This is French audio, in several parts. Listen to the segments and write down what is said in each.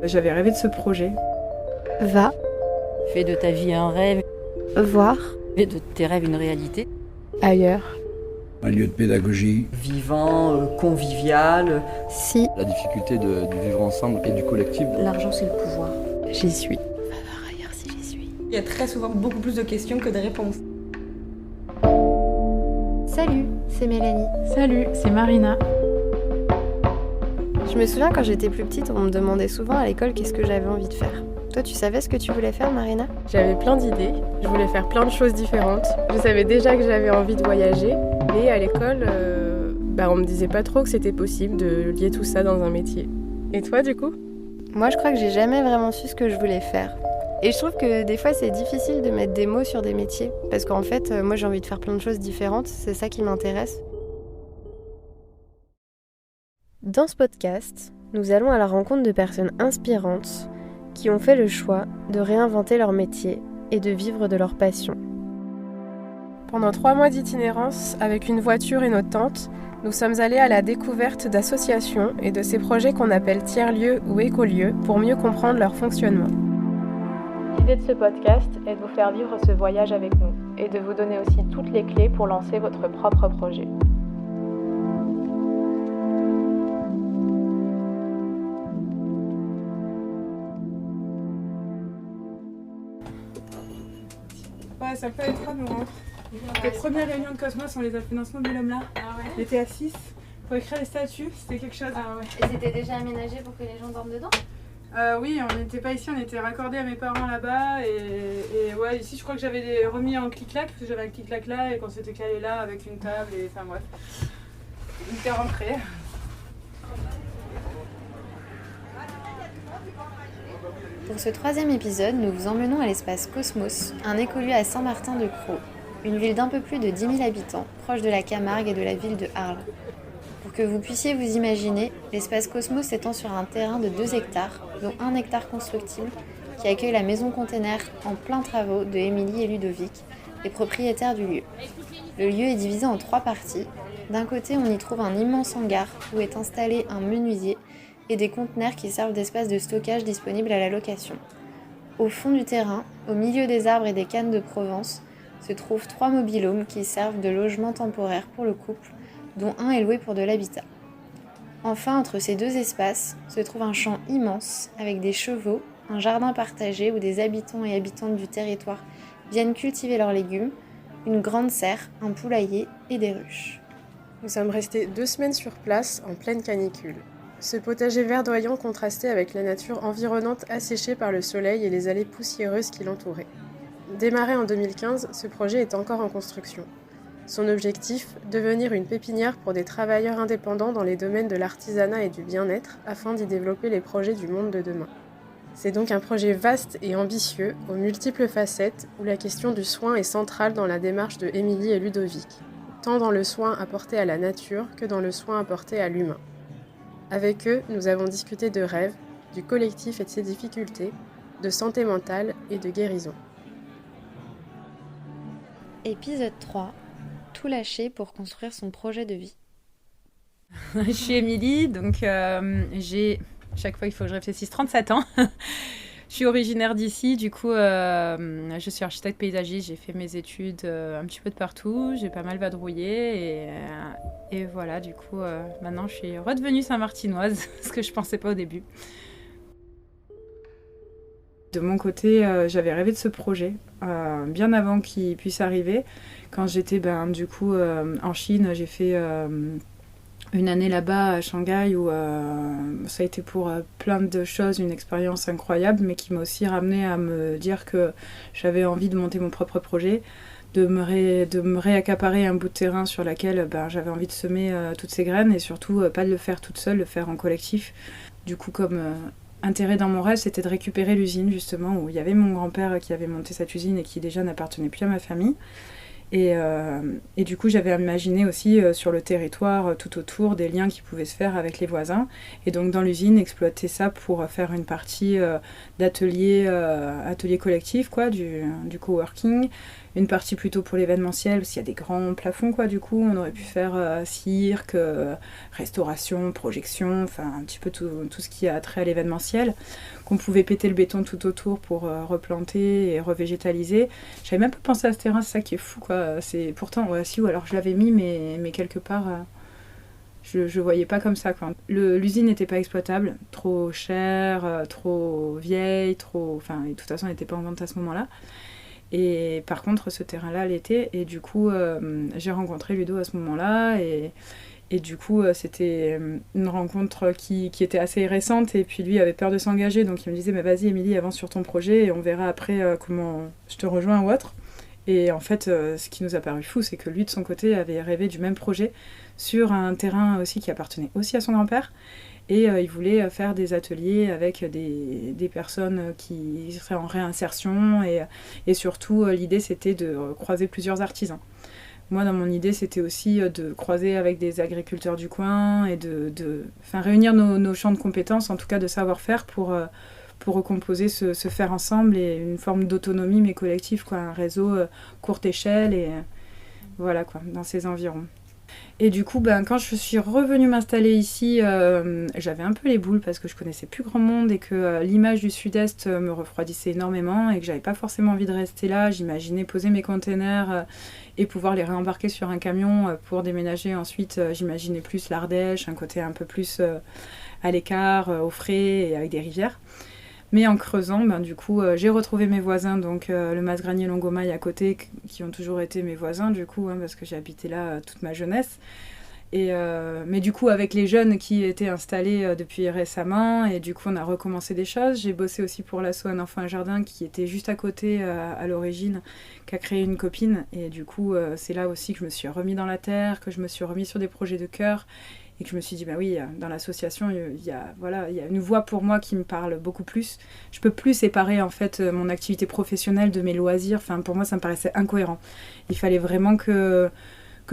J'avais rêvé de ce projet. Va. Fais de ta vie un rêve. Voir. Fais de tes rêves une réalité. Ailleurs. Un lieu de pédagogie. Vivant, convivial. Si. La difficulté du vivre ensemble et du collectif. L'argent, c'est le pouvoir. J'y suis. Va voir ailleurs si j'y suis. Il y a très souvent beaucoup plus de questions que de réponses. Salut, c'est Mélanie. Salut, c'est Marina. Je me souviens quand j'étais plus petite, on me demandait souvent à l'école qu'est-ce que j'avais envie de faire. Toi, tu savais ce que tu voulais faire, Marina ? J'avais plein d'idées, je voulais faire plein de choses différentes. Je savais déjà que j'avais envie de voyager, mais à l'école, on me disait pas trop que c'était possible de lier tout ça dans un métier. Et toi, du coup ? Moi, je crois que j'ai jamais vraiment su ce que je voulais faire. Et je trouve que des fois, c'est difficile de mettre des mots sur des métiers. Parce qu'en fait, moi, j'ai envie de faire plein de choses différentes. C'est ça qui m'intéresse. Dans ce podcast, nous allons à la rencontre de personnes inspirantes qui ont fait le choix de réinventer leur métier et de vivre de leur passion. Pendant 3 mois d'itinérance, avec une voiture et notre tente, nous sommes allés à la découverte d'associations et de ces projets qu'on appelle tiers-lieux ou écolieux pour mieux comprendre leur fonctionnement. L'idée de ce podcast est de vous faire vivre ce voyage avec nous et de vous donner aussi toutes les clés pour lancer votre propre projet. Ouais, ça peut être amoureux. Les premières réunions de Cosmos, on les a fait dans ce mobil-homme-là. On était à 6 pour écrire les statuts, c'était quelque chose. Et c'était déjà aménagé pour que les gens dorment dedans ? Oui, on n'était pas ici, on était raccordés à mes parents là-bas. Et ouais, ici je crois que j'avais remis en clic-clac, parce que j'avais un clic-clac là et qu'on s'était calé là avec une table et enfin bref. On était rentrés. Pour ce 3e épisode, nous vous emmenons à l'espace Cosmos, un écolieu à Saint-Martin-de-Crau, une ville d'un peu plus de 10 000 habitants, proche de la Camargue et de la ville de Arles. Pour que vous puissiez vous imaginer, l'espace Cosmos s'étend sur un terrain de 2 hectares, dont 1 hectare constructible, qui accueille la maison container en plein travaux de Émilie et Ludovic, les propriétaires du lieu. Le lieu est divisé en 3 parties. D'un côté, on y trouve un immense hangar où est installé un menuisier et des conteneurs qui servent d'espace de stockage disponible à la location. Au fond du terrain, au milieu des arbres et des cannes de Provence, se trouvent 3 mobil-homes qui servent de logement temporaire pour le couple, dont un est loué pour de l'habitat. Enfin, entre ces 2 espaces, se trouve un champ immense avec des chevaux, un jardin partagé où des habitants et habitantes du territoire viennent cultiver leurs légumes, une grande serre, un poulailler et des ruches. Nous sommes restés 2 semaines sur place en pleine canicule. Ce potager verdoyant contrastait avec la nature environnante asséchée par le soleil et les allées poussiéreuses qui l'entouraient. Démarré en 2015, ce projet est encore en construction. Son objectif, devenir une pépinière pour des travailleurs indépendants dans les domaines de l'artisanat et du bien-être afin d'y développer les projets du monde de demain. C'est donc un projet vaste et ambitieux, aux multiples facettes, où la question du soin est centrale dans la démarche de Émilie et Ludovic, tant dans le soin apporté à la nature que dans le soin apporté à l'humain. Avec eux, nous avons discuté de rêves, du collectif et de ses difficultés, de santé mentale et de guérison. Épisode 3. Tout lâcher pour construire son projet de vie. Je suis Émilie, donc j'ai, chaque fois il faut que je réfléchisse, 37 ans. Je suis originaire d'ici, du coup je suis architecte paysagiste, j'ai fait mes études un petit peu de partout, j'ai pas mal vadrouillé et voilà, du coup maintenant je suis redevenue Saint-Martinoise, ce que je pensais pas au début. De mon côté, j'avais rêvé de ce projet bien avant qu'il puisse arriver. Quand j'étais en Chine, j'ai fait une année là-bas à Shanghai où ça a été pour plein de choses une expérience incroyable, mais qui m'a aussi ramenée à me dire que j'avais envie de monter mon propre projet, de me réaccaparer un bout de terrain sur lequel j'avais envie de semer toutes ces graines et surtout pas de le faire toute seule, le faire en collectif. Du coup, comme intérêt dans mon rêve, c'était de récupérer l'usine justement où il y avait mon grand-père qui avait monté cette usine et qui déjà n'appartenait plus à ma famille. Et du coup, j'avais imaginé aussi sur le territoire, tout autour, des liens qui pouvaient se faire avec les voisins. Et donc, dans l'usine, exploiter ça pour faire une partie d'atelier collectif, du coworking. une partie plutôt pour l'événementiel, parce qu'il y a des grands plafonds, quoi, du coup. On aurait pu faire cirque, restauration, projection, enfin un petit peu tout ce qui a trait à l'événementiel, qu'on pouvait péter le béton tout autour pour replanter et revégétaliser. J'avais même pas pensé à ce terrain, c'est ça qui est fou, quoi. C'est pourtant, ouais, si, ou alors je l'avais mis, mais quelque part, je voyais pas comme ça, quoi. L'usine n'était pas exploitable, trop chère, trop vieille, enfin, et de toute façon, elle n'était pas en vente à ce moment-là. Et par contre, ce terrain-là l'était, et du coup, j'ai rencontré Ludo à ce moment-là, et du coup, c'était une rencontre qui était assez récente, et puis lui avait peur de s'engager, donc il me disait, mais vas-y Émilie, avance sur ton projet, et on verra après comment je te rejoins ou autre. Et en fait, ce qui nous a paru fou, c'est que lui, de son côté, avait rêvé du même projet sur un terrain aussi qui appartenait aussi à son grand-père. Et il voulait faire des ateliers avec des personnes qui seraient en réinsertion. Et surtout, l'idée, c'était de croiser plusieurs artisans. Moi, dans mon idée, c'était aussi de croiser avec des agriculteurs du coin et de réunir nos champs de compétences, en tout cas de savoir-faire, pour recomposer ce faire ensemble et une forme d'autonomie, mais collective, quoi, un réseau courte échelle, et voilà, quoi, dans ces environs. Et du coup, quand je suis revenue m'installer ici, j'avais un peu les boules parce que je connaissais plus grand monde et que l'image du Sud-Est me refroidissait énormément et que j'avais pas forcément envie de rester là. J'imaginais poser mes containers et pouvoir les réembarquer sur un camion pour déménager ensuite. J'imaginais plus l'Ardèche, un côté un peu plus à l'écart, au frais et avec des rivières. Mais en creusant, du coup, j'ai retrouvé mes voisins, donc le Masgranier Longomaille à côté, qui ont toujours été mes voisins, du coup, parce que j'ai habité là toute ma jeunesse. Mais du coup, avec les jeunes qui étaient installés depuis récemment, et du coup, on a recommencé des choses. J'ai bossé aussi pour l'asso Un Enfant, un Jardin, qui était juste à côté à l'origine, qui a créé une copine. Et du coup, c'est là aussi que je me suis remis dans la terre, que je me suis remis sur des projets de cœur. Et que je me suis dit, oui, dans l'association, il y a une voie pour moi qui me parle beaucoup plus. Je peux plus séparer, en fait, mon activité professionnelle de mes loisirs. Enfin, pour moi, ça me paraissait incohérent. Il fallait vraiment que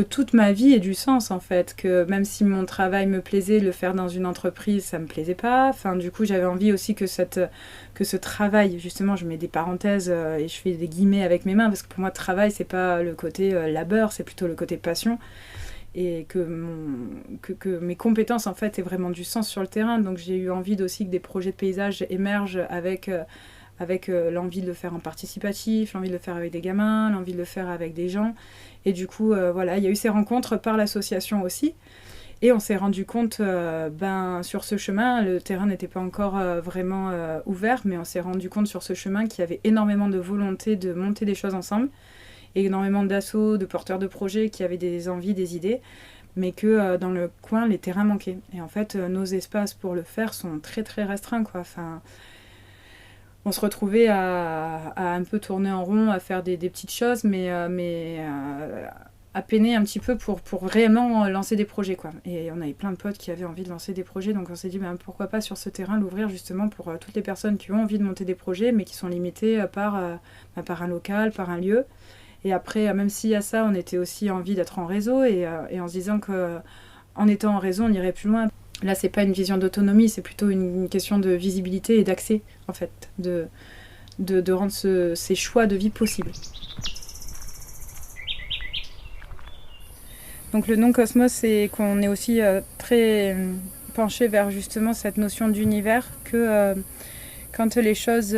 toute ma vie ait du sens, en fait. Que même si mon travail me plaisait, le faire dans une entreprise, ça me plaisait pas. Enfin, du coup, j'avais envie aussi que ce travail, justement, je mets des parenthèses et je fais des guillemets avec mes mains, parce que pour moi, travail, c'est pas le côté labeur, c'est plutôt le côté passion. Et que mes compétences, en fait, aient vraiment du sens sur le terrain. Donc j'ai eu envie aussi que des projets de paysage émergent avec l'envie de le faire en participatif, l'envie de le faire avec des gamins, l'envie de le faire avec des gens. Et du coup, il y a eu ces rencontres par l'association aussi. Et on s'est rendu compte, sur ce chemin, le terrain n'était pas encore vraiment ouvert, mais on s'est rendu compte sur ce chemin qu'il y avait énormément de volonté de monter des choses ensemble, et énormément d'assauts, de porteurs de projets qui avaient des envies, des idées, mais que dans le coin, les terrains manquaient. Et en fait, nos espaces pour le faire sont très très restreints, quoi. Enfin, on se retrouvait à un peu tourner en rond, à faire des petites choses, mais à peiner un petit peu pour réellement lancer des projets, quoi. Et on avait plein de potes qui avaient envie de lancer des projets, donc on s'est dit pourquoi pas sur ce terrain l'ouvrir justement pour toutes les personnes qui ont envie de monter des projets, mais qui sont limitées par un local, par un lieu. Et après, même s'il y a ça, on était aussi envie d'être en réseau, et en se disant qu'en étant en réseau, on irait plus loin. Là, c'est pas une vision d'autonomie, c'est plutôt une question de visibilité et d'accès, en fait, de rendre ces choix de vie possibles. Donc le nom Cosmos, c'est qu'on est aussi très penché vers justement cette notion d'univers, que quand les choses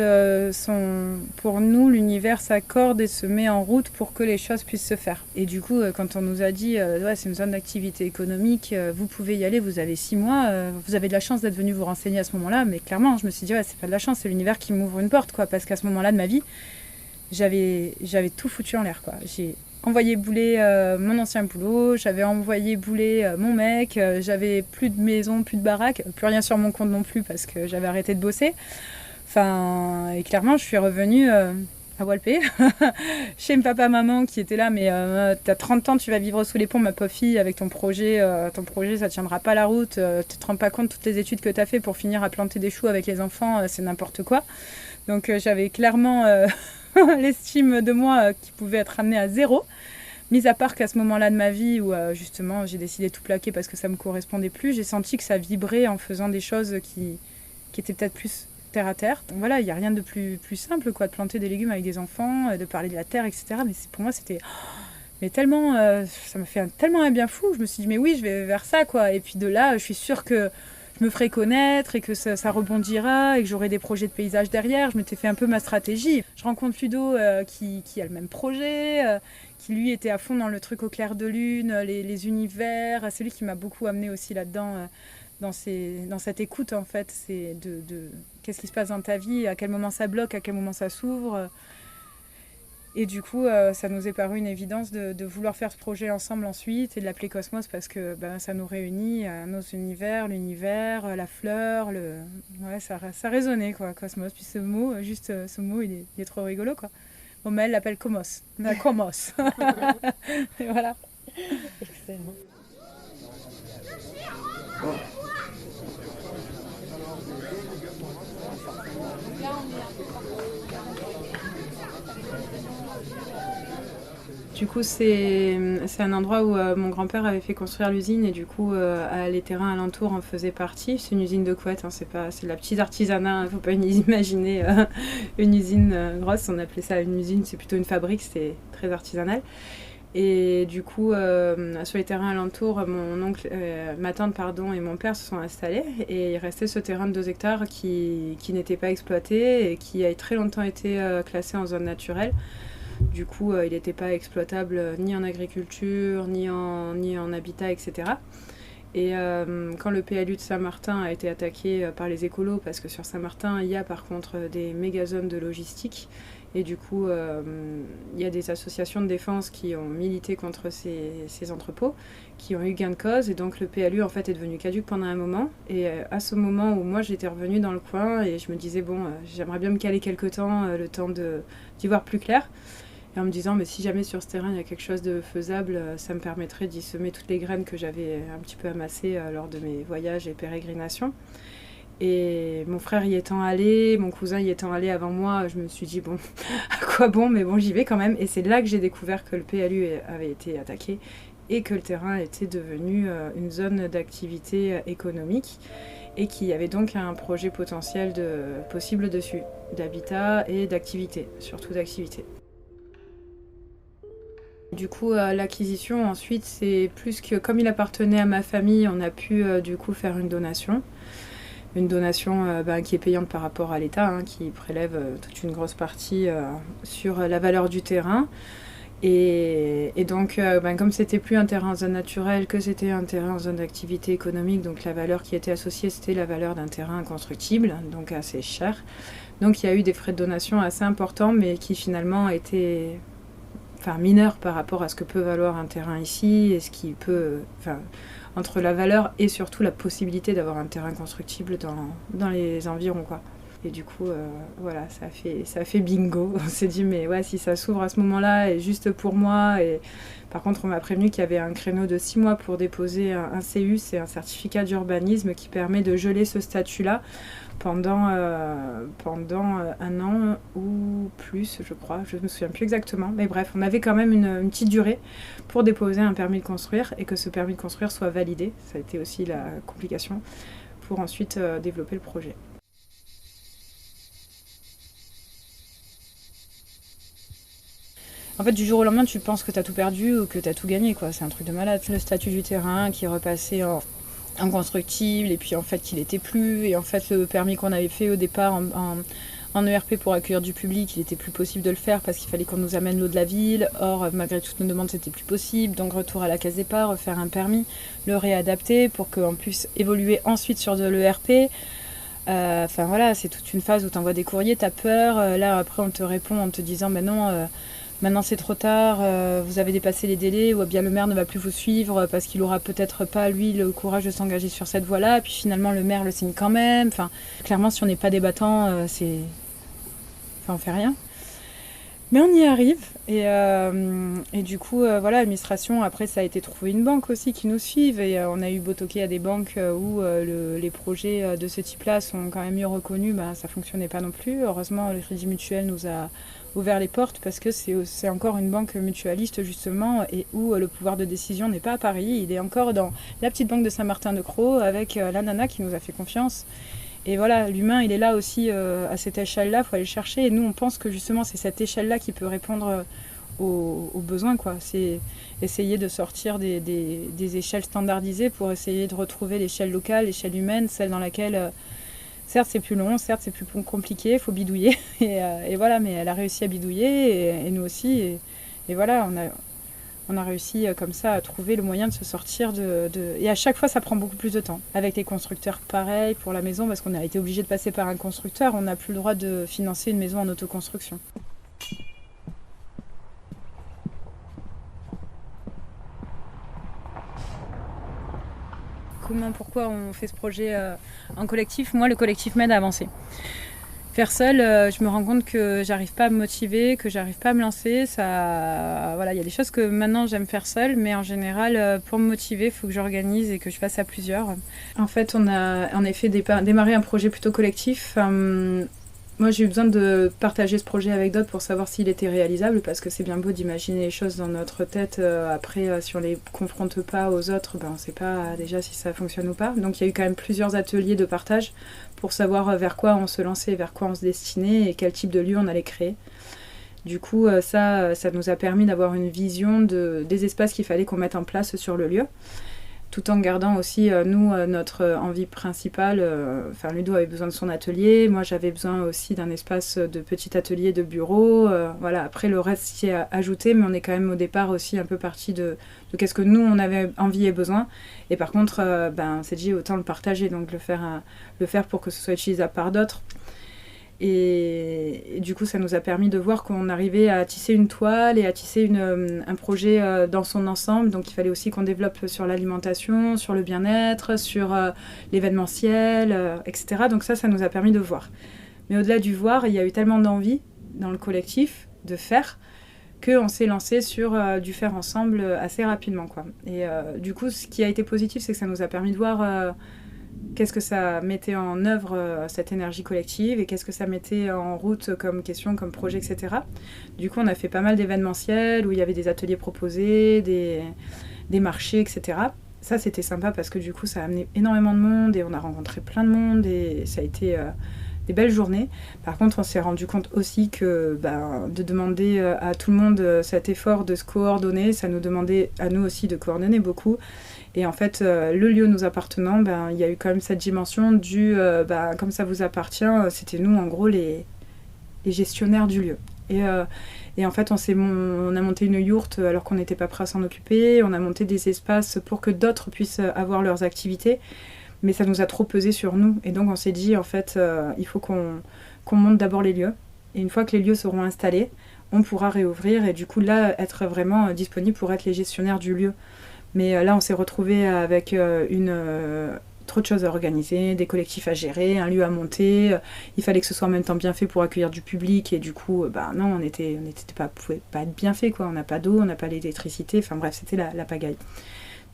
sont pour nous, l'univers s'accorde et se met en route pour que les choses puissent se faire. Et du coup, quand on nous a dit c'est une zone d'activité économique, vous pouvez y aller, vous avez 6 mois, vous avez de la chance d'être venu vous renseigner à ce moment-là, mais clairement, je me suis dit c'est pas de la chance, c'est l'univers qui m'ouvre une porte, quoi, parce qu'à ce moment-là de ma vie, j'avais tout foutu en l'air, quoi. J'ai envoyé bouler mon ancien boulot, j'avais envoyé bouler mon mec, j'avais plus de maison, plus de baraque, plus rien sur mon compte non plus parce que j'avais arrêté de bosser. Enfin, et clairement, je suis revenue à Walpé, chez papa-maman qui était là, mais t'as 30 ans, tu vas vivre sous les ponts, ma pauvre fille, avec ton projet, ça tiendra pas la route, tu te rends pas compte toutes les études que t'as fait pour finir à planter des choux avec les enfants, c'est n'importe quoi. Donc j'avais clairement l'estime de moi qui pouvait être amenée à 0, mis à part qu'à ce moment-là de ma vie où justement j'ai décidé de tout plaquer parce que ça me correspondait plus, j'ai senti que ça vibrait en faisant des choses qui étaient peut-être plus terre à terre. Donc voilà, il n'y a rien de plus simple, quoi, de planter des légumes avec des enfants, de parler de la terre, etc. Mais pour moi, c'était... Mais tellement, ça m'a fait tellement un bien fou. Je me suis dit, mais oui, je vais vers ça, quoi. Et puis de là, je suis sûre que je me ferai connaître et que ça rebondira et que j'aurai des projets de paysage derrière. Je m'étais fait un peu ma stratégie. Je rencontre Ludo qui a le même projet, qui lui était à fond dans le truc au clair de lune, les univers. C'est lui qui m'a beaucoup amené aussi là-dedans, dans cette écoute, en fait. C'est de qu'est-ce qui se passe dans ta vie, à quel moment ça bloque, à quel moment ça s'ouvre. Et du coup, ça nous est paru une évidence de vouloir faire ce projet ensemble ensuite et de l'appeler Cosmos parce que ça nous réunit à nos univers, l'univers, la fleur, ouais, ça résonnait, quoi, Cosmos. Puis ce mot, ce mot, il est trop rigolo, quoi. Bon, mais elle l'appelle Comos. Comos. Et voilà. Excellent. Du coup, c'est un endroit où mon grand-père avait fait construire l'usine et du coup, les terrains alentours en faisaient partie. C'est une usine de couettes, hein, c'est de la petite artisanat, il ne faut pas imaginer une usine grosse. On appelait ça une usine, c'est plutôt une fabrique, c'était très artisanal. Et du coup, sur les terrains alentours, ma tante et mon père se sont installés et il restait ce terrain de 2 hectares qui n'était pas exploité et qui a très longtemps été classé en zone naturelle. Du coup, il n'était pas exploitable ni en agriculture, ni en habitat, etc. Et quand le PLU de Saint-Martin a été attaqué par les écolos, parce que sur Saint-Martin, il y a par contre des méga zones de logistique, et du coup, il y a des associations de défense qui ont milité contre ces entrepôts, qui ont eu gain de cause, et donc le PLU en fait est devenu caduc pendant un moment. Et à ce moment où moi j'étais revenue dans le coin, et je me disais, bon, j'aimerais bien me caler quelque temps, le temps d'y voir plus clair. Et en me disant, mais si jamais sur ce terrain il y a quelque chose de faisable, ça me permettrait d'y semer toutes les graines que j'avais un petit peu amassées lors de mes voyages et pérégrinations. Et mon frère y étant allé, mon cousin y étant allé avant moi, je me suis dit, bon, à quoi bon, mais bon, j'y vais quand même. Et c'est là que j'ai découvert que le PLU avait été attaqué et que le terrain était devenu une zone d'activité économique et qu'il y avait donc un projet potentiel possible dessus, d'habitat et d'activité, surtout d'activité. Du coup, l'acquisition, ensuite, c'est plus que, comme il appartenait à ma famille, on a pu du coup faire une donation. Une donation qui est payante par rapport à l'État, hein, qui prélève toute une grosse partie sur la valeur du terrain. Et donc, comme c'était plus un terrain en zone naturelle, que c'était un terrain en zone d'activité économique, donc la valeur qui était associée, c'était la valeur d'un terrain inconstructible, donc assez cher. Donc il y a eu des frais de donation assez importants, mais qui finalement étaient mineurs par rapport à ce que peut valoir un terrain ici, et ce qui peut... entre la valeur et surtout la possibilité d'avoir un terrain constructible dans les environs, quoi. Et du coup, voilà, ça a fait bingo. On s'est dit, mais ouais, si ça s'ouvre à ce moment-là, et juste pour moi. Et par contre, on m'a prévenu qu'il y avait un créneau de 6 mois pour déposer un CU, c'est un certificat d'urbanisme qui permet de geler ce statut-là pendant 1 an ou plus, je crois. Je ne me souviens plus exactement. Mais bref, on avait quand même une petite durée pour déposer un permis de construire et que ce permis de construire soit validé. Ça a été aussi la complication pour ensuite développer le projet. En fait, du jour au lendemain, tu penses que tu as tout perdu ou que tu as tout gagné, quoi. C'est un truc de malade. Le statut du terrain qui est repassé en constructible, et puis en fait qu'il n'était plus. Et en fait, le permis qu'on avait fait au départ en ERP pour accueillir du public, il n'était plus possible de le faire parce qu'il fallait qu'on nous amène l'eau de la ville. Or, malgré toutes nos demandes, c'était plus possible. Donc, retour à la case départ, refaire un permis, le réadapter pour qu'on puisse évoluer ensuite sur de l'ERP. Voilà, c'est toute une phase où tu envoies des courriers, tu as peur. Là, après, on te répond en te disant, ben non... Maintenant c'est trop tard, vous avez dépassé les délais, ou bien le maire ne va plus vous suivre parce qu'il aura peut-être pas lui le courage de s'engager sur cette voie-là, puis finalement le maire le signe quand même. Enfin, clairement si on n'est pas débattant, on fait rien. Mais on y arrive et du coup voilà, l'administration après ça a été trouver une banque aussi qui nous suive et on a eu beau toquer à des banques où les projets de ce type-là sont quand même mieux reconnus, ça fonctionnait pas non plus. Heureusement le Crédit Mutuel nous a ouvert les portes parce que c'est encore une banque mutualiste justement et où le pouvoir de décision n'est pas à Paris, il est encore dans la petite banque de Saint-Martin-de-Croix avec la nana qui nous a fait confiance Et voilà, l'humain, il est là aussi à cette échelle-là, il faut aller le chercher. Et nous, on pense que justement, c'est cette échelle-là qui peut répondre aux besoins, quoi. C'est essayer de sortir des échelles standardisées pour essayer de retrouver l'échelle locale, l'échelle humaine, celle dans laquelle, certes, c'est plus long, certes, c'est plus compliqué, il faut bidouiller. Et voilà, mais elle a réussi à bidouiller, et nous aussi. Et voilà, on a réussi comme ça à trouver le moyen de se sortir Et à chaque fois, ça prend beaucoup plus de temps. Avec les constructeurs, pareil, pour la maison, parce qu'on a été obligé de passer par un constructeur, on n'a plus le droit de financer une maison en autoconstruction. Pourquoi on fait ce projet en collectif? Moi, le collectif m'aide à avancer. Faire seul, je me rends compte que j'arrive pas à me motiver, que j'arrive pas à me lancer. Voilà, il y a des choses que maintenant j'aime faire seule, mais en général, pour me motiver, il faut que j'organise et que je fasse à plusieurs. En fait, on a en effet démarré un projet plutôt collectif. Moi, j'ai eu besoin de partager ce projet avec d'autres pour savoir s'il était réalisable, parce que c'est bien beau d'imaginer les choses dans notre tête. Après, si on les confronte pas aux autres, on ne sait pas déjà si ça fonctionne ou pas. Donc, il y a eu quand même plusieurs ateliers de partage pour savoir vers quoi on se lançait, vers quoi on se destinait et quel type de lieu on allait créer. Du coup, ça nous a permis d'avoir une vision des espaces qu'il fallait qu'on mette en place sur le lieu, tout en gardant aussi, notre envie principale. Ludo avait besoin de son atelier, moi j'avais besoin aussi d'un espace de petit atelier de bureau. Voilà. Après, le reste s'y est ajouté, mais on est quand même au départ aussi un peu parti de qu'est-ce que nous, on avait envie et besoin. Et par contre, c'est dit, autant le partager, donc le faire pour que ce soit utilisable par d'autres. Et du coup, ça nous a permis de voir qu'on arrivait à tisser une toile et à tisser un projet dans son ensemble. Donc, il fallait aussi qu'on développe sur l'alimentation, sur le bien-être, sur l'événementiel, etc. Donc ça nous a permis de voir. Mais au-delà du voir, il y a eu tellement d'envie dans le collectif de faire qu'on s'est lancé sur du faire ensemble assez rapidement, quoi. Et du coup, ce qui a été positif, c'est que ça nous a permis de voir... qu'est-ce que ça mettait en œuvre, cette énergie collective, et qu'est-ce que ça mettait en route comme question, comme projet, etc. Du coup, on a fait pas mal d'événementiels où il y avait des ateliers proposés, des marchés, etc. Ça, c'était sympa parce que du coup, ça a amené énormément de monde et on a rencontré plein de monde et ça a été des belles journées. Par contre, on s'est rendu compte aussi que de demander à tout le monde cet effort de se coordonner, ça nous demandait à nous aussi de coordonner beaucoup. Et en fait, le lieu nous appartenant, il y a eu quand même cette dimension comme ça vous appartient, c'était nous en gros les gestionnaires du lieu. Et en fait, on a monté une yourte alors qu'on n'était pas prêt à s'en occuper, on a monté des espaces pour que d'autres puissent avoir leurs activités, mais ça nous a trop pesé sur nous. Et donc on s'est dit, en fait, il faut qu'on monte d'abord les lieux. Et une fois que les lieux seront installés, on pourra réouvrir et du coup là, être vraiment disponible pour être les gestionnaires du lieu. Mais là, on s'est retrouvés avec trop de choses à organiser, des collectifs à gérer, un lieu à monter. Il fallait que ce soit en même temps bien fait pour accueillir du public. Et du coup, non, on pouvait pas être bien fait, quoi. On n'a pas d'eau, on n'a pas l'électricité. Enfin bref, c'était la pagaille.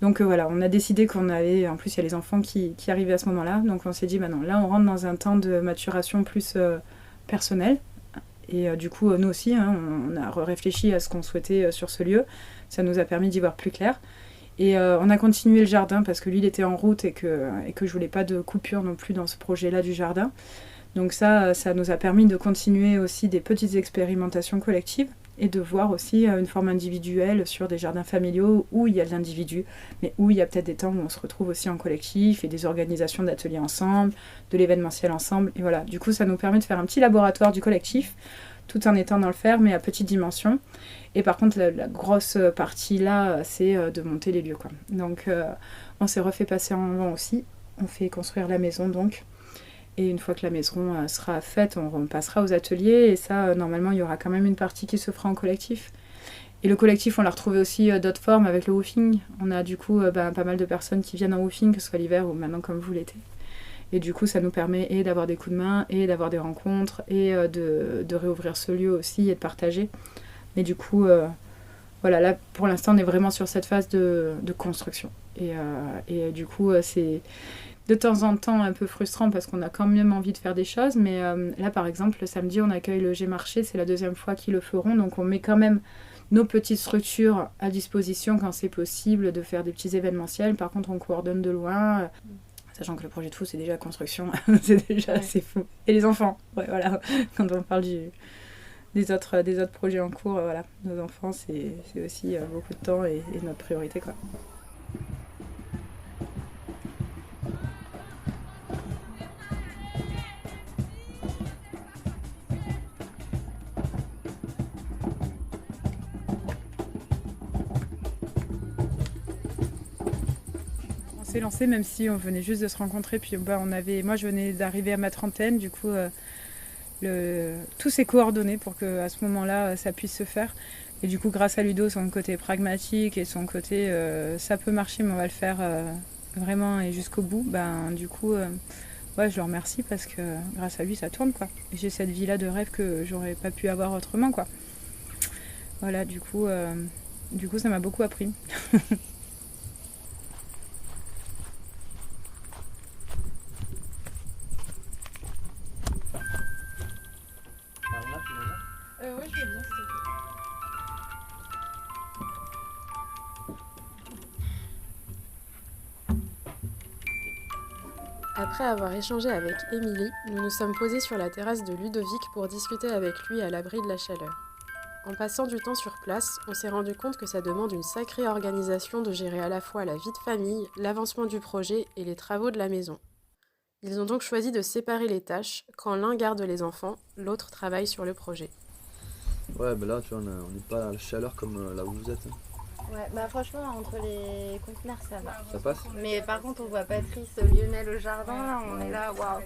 Donc voilà, on a décidé qu'on avait... En plus, il y a les enfants qui arrivaient à ce moment-là. Donc on s'est dit, non, là, on rentre dans un temps de maturation plus personnel. Et du coup, nous aussi, on a réfléchi à ce qu'on souhaitait sur ce lieu. Ça nous a permis d'y voir plus clair. Et on a continué le jardin parce que lui, il était en route et que je voulais pas de coupure non plus dans ce projet-là du jardin. Donc ça nous a permis de continuer aussi des petites expérimentations collectives et de voir aussi une forme individuelle sur des jardins familiaux où il y a de l'individu, mais où il y a peut-être des temps où on se retrouve aussi en collectif et des organisations d'ateliers ensemble, de l'événementiel ensemble. Et voilà, du coup, ça nous permet de faire un petit laboratoire du collectif, tout en étant dans le faire, mais à petite dimension. Et par contre, la grosse partie là, c'est de monter les lieux, quoi. Donc, on s'est refait passer en vent aussi. On fait construire la maison, donc. Et une fois que la maison sera faite, on passera aux ateliers. Et ça, normalement, il y aura quand même une partie qui se fera en collectif. Et le collectif, on l'a retrouvé aussi d'autres formes avec le woofing. On a du coup pas mal de personnes qui viennent en woofing, que ce soit l'hiver ou maintenant comme vous l'été. Et du coup, ça nous permet et d'avoir des coups de main, et d'avoir des rencontres, et de réouvrir ce lieu aussi, et de partager. Mais du coup, voilà, là, pour l'instant, on est vraiment sur cette phase de construction. Et du coup, c'est de temps en temps un peu frustrant parce qu'on a quand même envie de faire des choses. Mais là, par exemple, le samedi, on accueille le G-Marché, c'est la 2e fois qu'ils le feront. Donc, on met quand même nos petites structures à disposition quand c'est possible de faire des petits événementiels. Par contre, on coordonne de loin. Sachant que le projet de fou, c'est déjà la construction, c'est déjà assez fou. Et les enfants, ouais, voilà. Quand on parle des autres projets en cours, voilà. Nos enfants, c'est aussi beaucoup de temps et notre priorité, quoi. On s'est lancé même si on venait juste de se rencontrer, puis moi je venais d'arriver à ma trentaine, du coup tout s'est coordonné pour que à ce moment-là ça puisse se faire. Et du coup grâce à Ludo, son côté pragmatique et son côté ça peut marcher mais on va le faire vraiment et jusqu'au bout, du coup je le remercie parce que grâce à lui ça tourne, quoi. Et j'ai cette vie-là de rêve que j'aurais pas pu avoir autrement, quoi. Voilà, du coup ça m'a beaucoup appris. Ouais, je veux bien, s'il te plaît. Après avoir échangé avec Émilie, nous nous sommes posés sur la terrasse de Ludovic pour discuter avec lui à l'abri de la chaleur. En passant du temps sur place, on s'est rendu compte que ça demande une sacrée organisation de gérer à la fois la vie de famille, l'avancement du projet et les travaux de la maison. Ils ont donc choisi de séparer les tâches. Quand l'un garde les enfants, l'autre travaille sur le projet. Ouais, là, tu vois, on n'est pas à la chaleur comme là où vous êtes. Ouais, franchement, entre les conteneurs, ça va. Ça passe? Mais par contre, on voit Patrice, Lionel au jardin, là, on est là, waouh.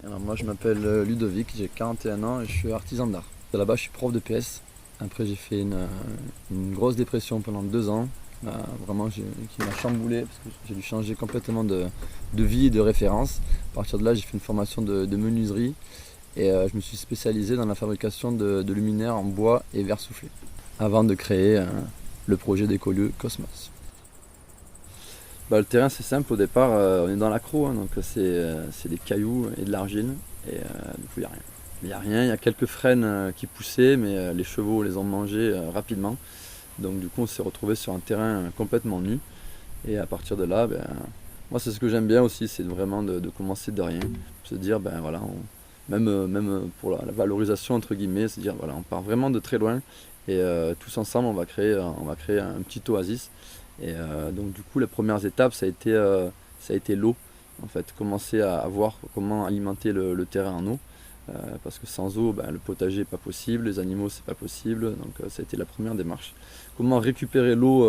Alors moi, je m'appelle Ludovic, j'ai 41 ans et je suis artisan d'art. Là-bas, je suis prof de PS. Après, j'ai fait une grosse dépression pendant 2 ans. Vraiment qui m'a chamboulé parce que j'ai dû changer complètement de vie et de référence. À partir de là, j'ai fait une formation de menuiserie et je me suis spécialisé dans la fabrication de luminaires en bois et verre soufflé avant de créer le projet d'écolieu Cosmos. Le terrain, c'est simple, au départ on est dans l'accro, hein, donc c'est des cailloux et de l'argile et du coup il n'y a rien. Il n'y a rien, il y a quelques frênes qui poussaient mais les chevaux les ont mangés rapidement. Donc du coup on s'est retrouvé sur un terrain complètement nu et à partir de là, moi c'est ce que j'aime bien aussi, c'est vraiment de commencer de rien, se dire voilà, même pour la valorisation entre guillemets, c'est dire voilà, on part vraiment de très loin et tous ensemble on va créer un petit oasis et donc du coup les premières étapes ça a été l'eau en fait, commencer à voir comment alimenter le terrain en eau. Parce que sans eau, le potager n'est pas possible, les animaux c'est pas possible, donc ça a été la première démarche. Comment récupérer l'eau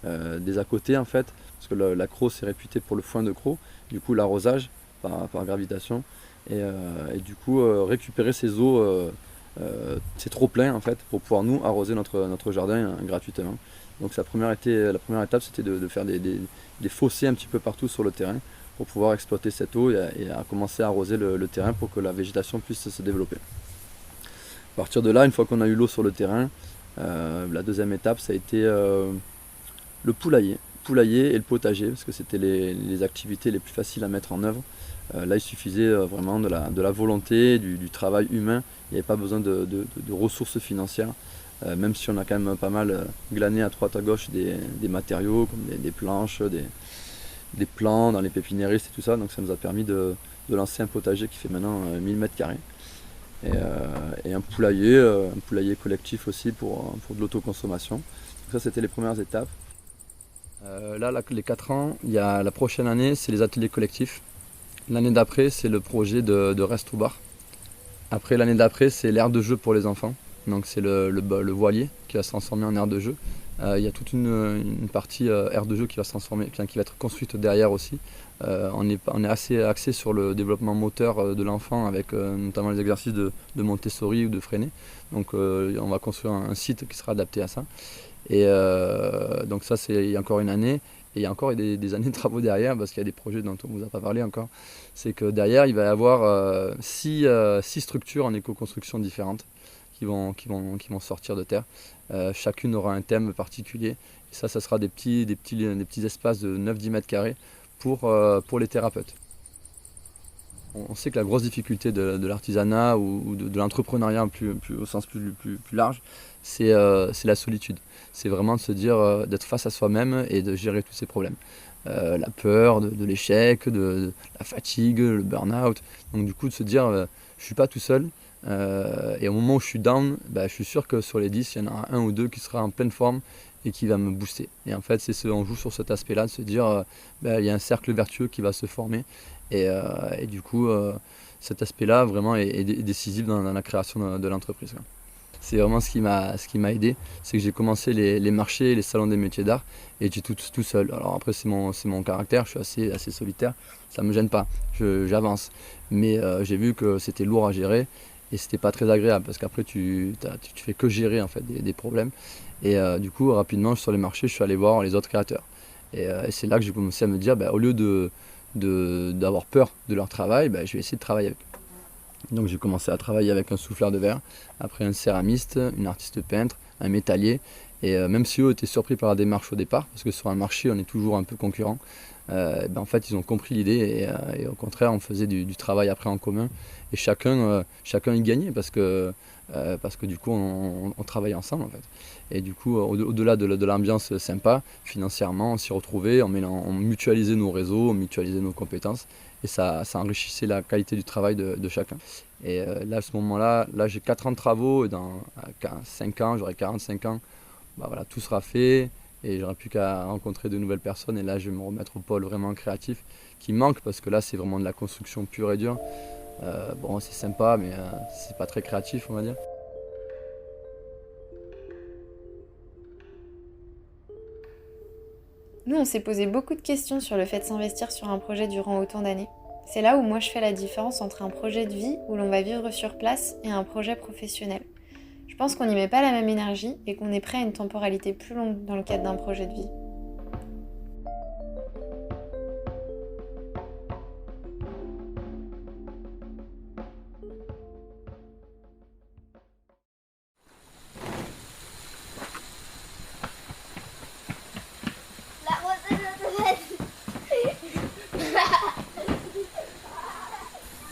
des à côté en fait, parce que la Crau c'est réputé pour le foin de Crau, du coup l'arrosage par gravitation, et du coup récupérer ces eaux, c'est trop plein en fait, pour pouvoir nous arroser notre jardin gratuitement. Donc la première étape c'était de faire des fossés un petit peu partout sur le terrain, pour pouvoir exploiter cette eau et à commencer à arroser le terrain pour que la végétation puisse se développer. À partir de là, une fois qu'on a eu l'eau sur le terrain, la deuxième étape ça a été le poulailler et le potager, parce que c'était les activités les plus faciles à mettre en œuvre. Là il suffisait vraiment de la volonté, du travail humain, il n'y avait pas besoin de ressources financières, même si on a quand même pas mal glané à droite à gauche des matériaux comme des planches, des plants dans les pépiniéristes et tout ça, donc ça nous a permis de lancer un potager qui fait maintenant 1000 m². Et un poulailler collectif aussi pour de l'autoconsommation. Donc ça c'était les premières étapes. Là les 4 ans, il y a la prochaine année c'est les ateliers collectifs. L'année d'après c'est le projet de resto bar. Après l'année d'après c'est l'aire de jeu pour les enfants. Donc c'est le voilier qui va se transformer en aire de jeu. Il y a toute une partie aire de jeu qui va se transformer, qui va être construite derrière aussi. On est assez axé sur le développement moteur de l'enfant avec notamment les exercices de Montessori ou de Freinet. Donc on va construire un site qui sera adapté à ça. Et donc ça c'est il y a encore une année. Et il y a encore des années de travaux derrière parce qu'il y a des projets dont on ne vous a pas parlé encore. C'est que derrière il va y avoir 6 structures en éco-construction différentes qui vont sortir de terre. Chacune aura un thème particulier. Et ça sera des petits espaces de 9-10 m² pour les thérapeutes. On sait que la grosse difficulté de l'artisanat ou de l'entrepreneuriat au sens plus large, c'est la solitude. C'est vraiment de se dire, d'être face à soi-même et de gérer tous ces problèmes. La peur de l'échec, de la fatigue, le burn-out. Donc du coup de se dire, je ne suis pas tout seul. Et au moment où je suis down, je suis sûr que sur les 10, il y en aura un ou deux qui sera en pleine forme et qui va me booster. Et en fait, on joue sur cet aspect-là, de se dire, il y a un cercle vertueux qui va se former. Et du coup, cet aspect-là vraiment est décisif dans la création de l'entreprise. C'est vraiment ce qui m'a aidé, c'est que j'ai commencé les marchés, les salons des métiers d'art, et j'étais tout seul. Alors après, c'est mon caractère, je suis assez solitaire, ça ne me gêne pas, j'avance. Mais j'ai vu que c'était lourd à gérer, et c'était pas très agréable, parce qu'après tu fais que gérer en fait des problèmes. Et du coup, rapidement, sur les marchés, je suis allé voir les autres créateurs. Et c'est là que j'ai commencé à me dire, au lieu d'avoir peur de leur travail, je vais essayer de travailler avec eux. Donc j'ai commencé à travailler avec un souffleur de verre, après un céramiste, une artiste peintre, un métallier. Et même si eux étaient surpris par la démarche au départ, parce que sur un marché on est toujours un peu concurrent, en fait ils ont compris l'idée et au contraire on faisait du travail après en commun. Et chacun y gagnait parce que du coup on travaillait ensemble en fait. Et du coup au-delà de l'ambiance sympa, financièrement on s'y retrouvait, on mutualisait nos réseaux, on mutualisait nos compétences. Et ça enrichissait la qualité du travail de chacun. Et là, à ce moment-là, j'ai 4 ans de travaux, et dans 5 ans, j'aurai 45 ans, voilà, tout sera fait, et j'aurai plus qu'à rencontrer de nouvelles personnes, et là, je vais me remettre au pôle vraiment créatif, qui manque, parce que là, c'est vraiment de la construction pure et dure. C'est sympa, mais c'est pas très créatif, on va dire. Nous, on s'est posé beaucoup de questions sur le fait de s'investir sur un projet durant autant d'années. C'est là où moi je fais la différence entre un projet de vie où l'on va vivre sur place et un projet professionnel. Je pense qu'on n'y met pas la même énergie et qu'on est prêt à une temporalité plus longue dans le cadre d'un projet de vie.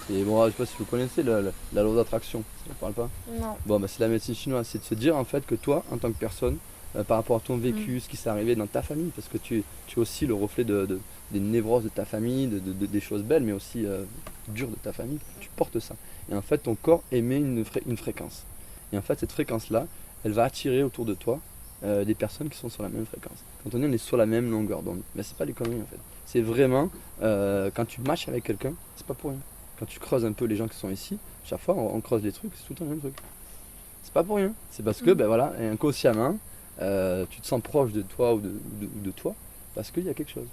Et bon, je sais pas si vous connaissez la loi d'attraction, ça ne parle pas? Non. Bon, c'est la médecine chinoise, c'est de se dire en fait que toi, en tant que personne, par rapport à ton vécu, ce qui s'est arrivé dans ta famille, parce que tu es aussi le reflet des névroses de ta famille, des choses belles, mais aussi dures de ta famille, tu portes ça. Et en fait, ton corps émet une fréquence. Et en fait, cette fréquence-là, elle va attirer autour de toi des personnes qui sont sur la même fréquence. Quand on est sur la même longueur d'onde, mais c'est pas des conneries en fait. C'est vraiment, quand tu matches avec quelqu'un, c'est pas pour rien. Quand tu creuses un peu les gens qui sont ici, chaque fois on creuse des trucs, c'est tout le temps le même truc. C'est pas pour rien. C'est parce que inconsciemment, tu te sens proche de toi ou de toi parce qu'il y a quelque chose.